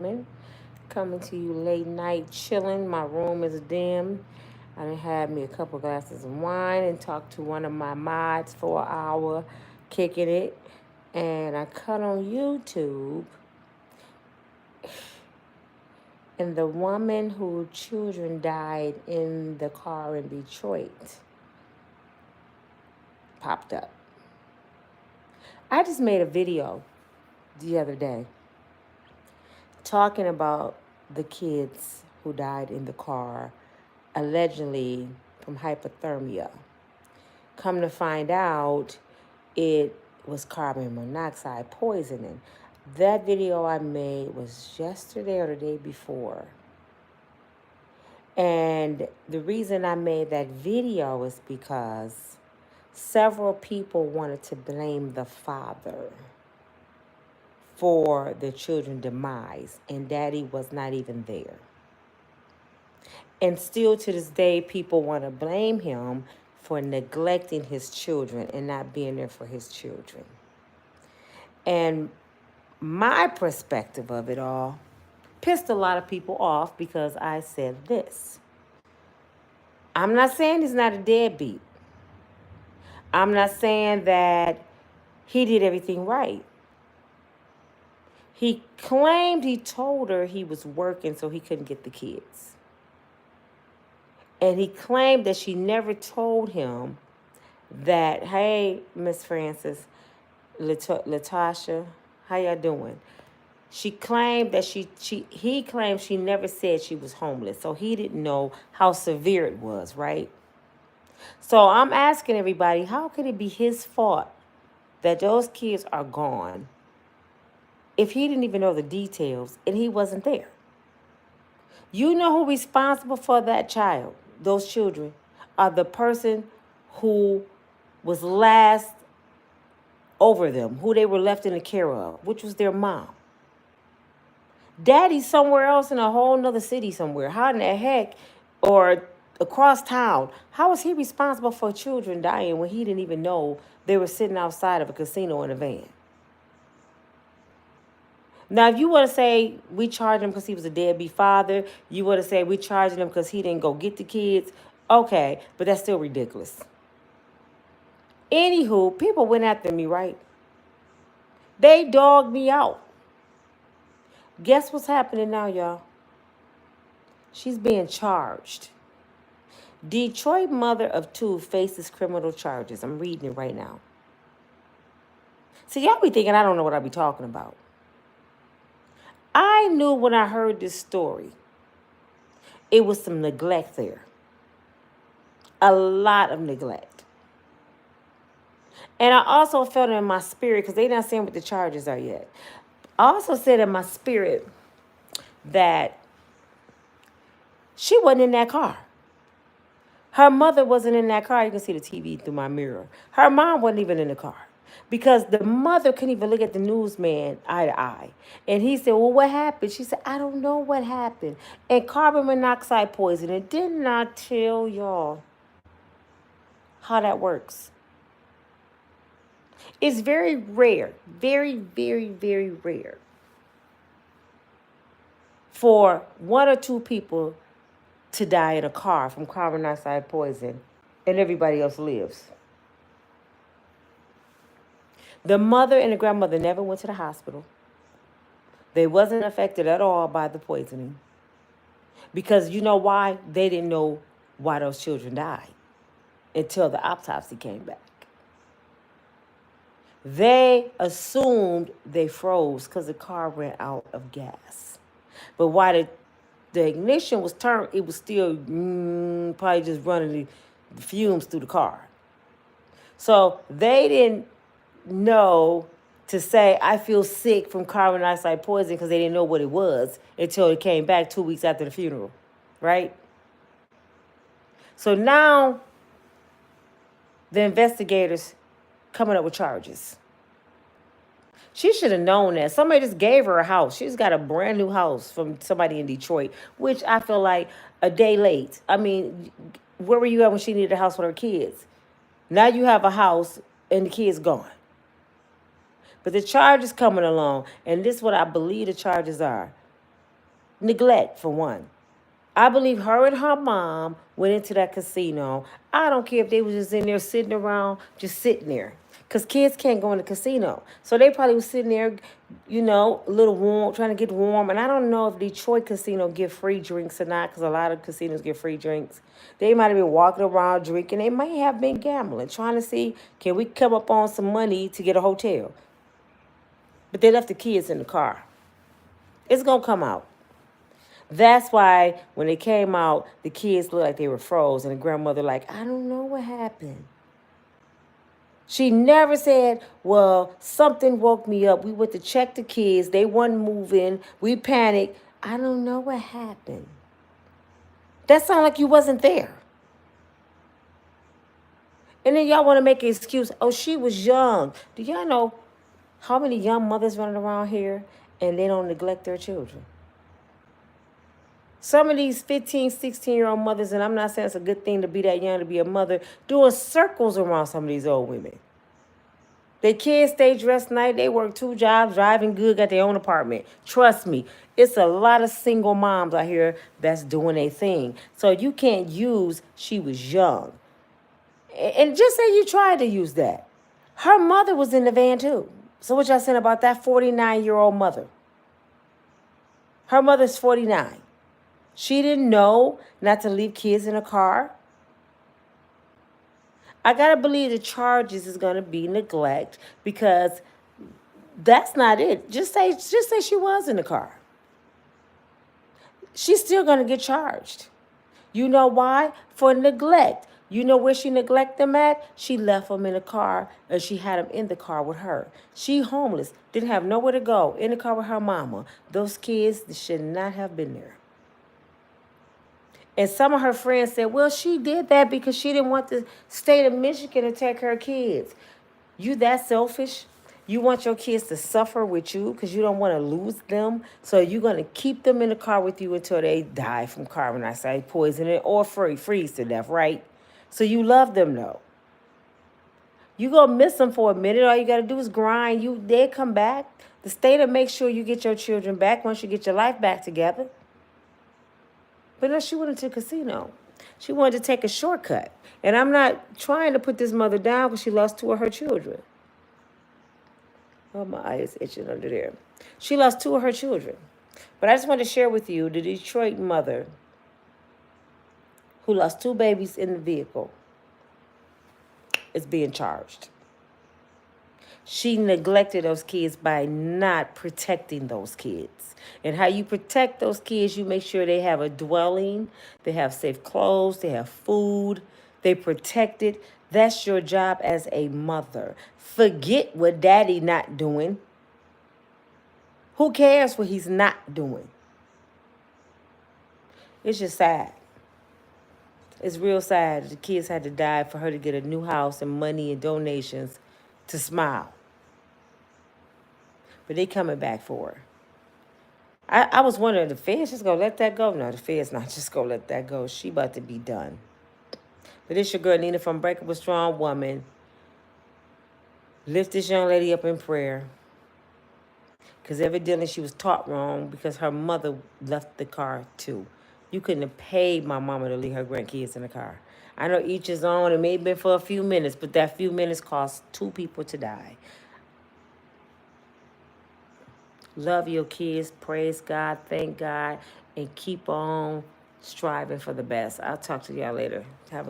women. Coming to you late night chilling. My room is dim. I done had me a couple glasses of wine and talked to one of my mods for an hour, kicking it. And I cut on YouTube, and the woman whose children died in the car in Detroit popped up. I just made a video the other day talking about the kids who died in the car, allegedly from hypothermia. Come to find out, it was carbon monoxide poisoning. That video I made was yesterday or the day before. And the reason I made that video is because several people wanted to blame the father for the children's demise, and daddy was not even there. And still to this day, people want to blame him for neglecting his children and not being there for his children. And my perspective of it all pissed a lot of people off because I said this. I'm not saying he's not a deadbeat. I'm not saying that he did everything right. He claimed he told her he was working so he couldn't get the kids. And he claimed that she never told him that, hey, Miss Francis, Latasha, how y'all doing? She claimed that he claimed she never said she was homeless. So he didn't know how severe it was, right? So I'm asking everybody, how could it be his fault that those kids are gone if he didn't even know the details and he wasn't there? You know who responsible for that child, those children, are the person who was last over them, who they were left in the care of, which was their mom. Daddy's somewhere else in a whole nother city somewhere. How in the heck, or across town, how is he responsible for children dying when he didn't even know they were sitting outside of a casino in a van? Now, if you want to say we charged him because he was a deadbeat father, you want to say we charged him because he didn't go get the kids, okay, but that's still ridiculous. Anywho, people went after me, right? They dogged me out. Guess what's happening now, y'all? She's being charged. Detroit mother of two faces criminal charges. I'm reading it right now. See, y'all be thinking I don't know what I be talking about. I knew when I heard this story, it was some neglect there. A lot of neglect. And I also felt it in my spirit, because they're not saying what the charges are yet. I also said in my spirit that she wasn't in that car. Her mother wasn't in that car. You can see the TV through my mirror. Her mom wasn't even in the car, because the mother couldn't even look at the newsman eye to eye. And he said, well, what happened? She said, I don't know what happened. And carbon monoxide poisoning. Did not tell y'all how that works. It's very rare, very, very, very rare for one or two people to die in a car from carbon monoxide poison and everybody else lives. The mother and the grandmother never went to the hospital. They wasn't affected at all by the poisoning. Because you know why? They didn't know why those children died until the autopsy came back. They assumed they froze because the car ran out of gas. But while the ignition was turned, it was still probably just running the fumes through the car. So they didn't know to say, I feel sick from carbon monoxide poisoning, because they didn't know what it was until it came back 2 weeks after the funeral, right? So now the investigators coming up with charges. She should have known that. Somebody just gave her a house. She's got a brand new house from somebody in Detroit, which I feel like a day late. I mean, where were you at when she needed a house with her kids? Now you have a house and the kids gone. But the charges coming along, and this is what I believe the charges are. Neglect, for one. I believe her and her mom went into that casino. I don't care if they was just in there sitting around, just sitting there. Because kids can't go in the casino. So they probably was sitting there, a little warm, trying to get warm. And I don't know if Detroit Casino give free drinks or not, because a lot of casinos give free drinks. They might have been walking around drinking. They might have been gambling, trying to see, can we come up on some money to get a hotel? But they left the kids in the car. It's going to come out. That's why when they came out, the kids looked like they were froze, and the grandmother like, I don't know what happened. She never said, well, something woke me up. We went to check the kids. They wasn't moving. We panicked. I don't know what happened. That sounded like you wasn't there. And then y'all want to make an excuse. Oh, she was young. Do y'all know how many young mothers running around here and they don't neglect their children? Some of these 15, 16-year-old mothers, and I'm not saying it's a good thing to be that young to be a mother, doing circles around some of these old women. Their kids stay dressed nice. They work 2 jobs, driving good, got their own apartment. Trust me, it's a lot of single moms out here that's doing a thing. So you can't use she was young. And just say you tried to use that. Her mother was in the van too. So what y'all saying about that 49-year-old mother? Her mother's 49. She didn't know not to leave kids in a car. I got to believe the charges is going to be neglect, because that's not it. Just say she was in the car. She's still going to get charged. You know why? For neglect. You know where she neglected them at? She left them in the car, and she had them in the car with her. She homeless, didn't have nowhere to go, in the car with her mama. Those kids should not have been there. And some of her friends said, well, she did that because she didn't want the state of Michigan to take her kids. You that selfish? You want your kids to suffer with you because you don't want to lose them? So you're going to keep them in the car with you until they die from carbon dioxide poisoning or freeze to death, right? So you love them, though. You're going to miss them for a minute. All you got to do is grind. They come back. The state will make sure you get your children back once you get your life back together. But no, she went into the casino. She wanted to take a shortcut. And I'm not trying to put this mother down because she lost 2 of her children. Oh, my eye is itching under there. She lost 2 of her children. But I just want to share with you the Detroit mother who lost 2 babies in the vehicle is being charged. She neglected those kids by not protecting those kids. And how you protect those kids, you make sure they have a dwelling, they have safe clothes, they have food, they protected. That's your job as a mother. Forget what daddy not doing. Who cares what he's not doing? It's just sad. It's real sad. The kids had to die for her to get a new house and money and donations to smile. But they coming back for her. I was wondering, the feds just gonna let that go? No, the feds not just gonna let that go. She about to be done. But it's your girl Nina from Unbreakable Strong Woman. Lift this young lady up in prayer. Because evidently she was taught wrong because her mother left the car too. You couldn't have paid my mama to leave her grandkids in the car. I know each is on. It may have been for a few minutes, but that few minutes cost 2 people to die. Love your kids, praise God, thank God, and keep on striving for the best. I'll talk to y'all later. Have a good